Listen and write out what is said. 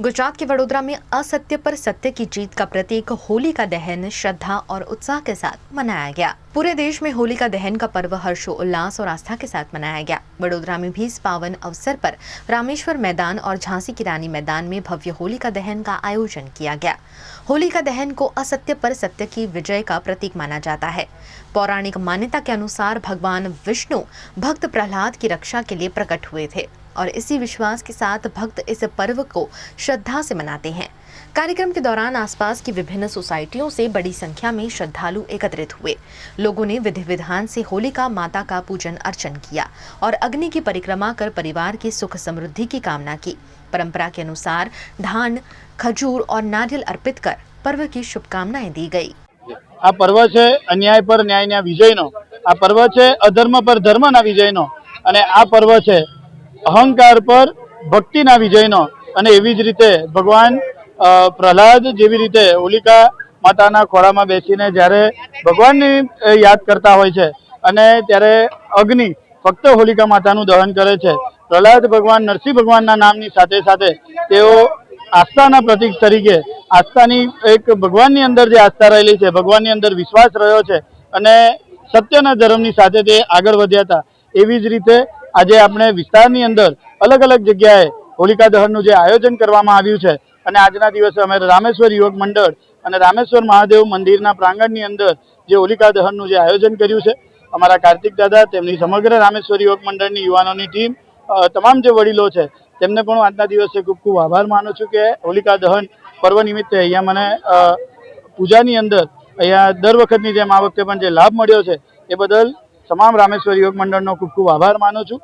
गुजरात के वडोदरा में असत्य पर सत्य की जीत का प्रतीक होलिका दहन श्रद्धा और उत्साह के साथ मनाया गया। पूरे देश में होलिका दहन का पर्व हर्षोल्लास और आस्था के साथ मनाया गया। वडोदरा में भी इस पावन अवसर पर रामेश्वर मैदान और झांसी की रानी मैदान में भव्य होलिका दहन का आयोजन किया गया। होलिका दहन को असत्य पर सत्य की विजय का प्रतीक माना जाता है। पौराणिक मान्यता के अनुसार भगवान विष्णु भक्त प्रहलाद की रक्षा के लिए प्रकट हुए थे और इसी विश्वास के साथ भक्त इस पर्व को श्रद्धा से मनाते हैं। कार्यक्रम के दौरान आसपास की विभिन्न सोसाइटियों से बड़ी संख्या में श्रद्धालु एकत्रित हुए। लोगों ने विधि विधान से होलिका माता का पूजन अर्चन किया और अग्नि की परिक्रमा कर परिवार की सुख समृद्धि की कामना की। परंपरा के अनुसार धान, खजूर और नारियल अर्पित कर पर्व की शुभकामनाएं दी गई। आ पर्व है अन्याय पर न्यायना विजयनो, आ पर्व है अधर्म पर धर्मना विजयनो, अने आ पर्व है अहंकार पर भक्तिना विजयनो। अने एवी ज रीते भगवान प्रहलाद जेवी रीते होलिका माताना खोळामां बेसीने ज्यारे भगवाननी याद करता होय छे अने त्यारे अग्नि फक्त होलिका मातानुं दहन करे छे। प्रहलाद भगवान नरसिंह भगवानना नामनी साथे साथे तेओ आस्थाना प्रतीक तरीके आस्थानी एक भगवाननी अंदर जे आस्था रहेली छे, भगवाननी अंदर विश्वास रह्यो छे अने सत्यना धर्मनी साथे ते आगळ वध्या हता। एवी ज रीते आज आपणे विस्तारनी अंदर अलग अलग जग्याए होलिका दहननुं जे आयोजन करवामां आव्युं छे अने आजना दिवसे अमे रामेश्वर युवक मंडळ अने रामेश्वर महादेव मंदिरना प्रांगणनी अंदर जे होलिका दहननुं जे आयोजन कर्युं छे, अमारा कार्तिक दादा तेमनी समग्र रामेश्वर युवक मंडळनी युवानोनी टीम तमाम जे वडीलो छे तेमने पण आजना दिवसे खूब खूब आभार मानु छुं के होलिका दहन पर्व निमित्ते अहींया मने पूजानी अंदर अहींया दर वखतनी जेम आ वखते पण जे लाभ मळ्यो छे ए बदल तमाम रामेश्वर युवक मंडळनो खूब खूब आभार मानु छुं।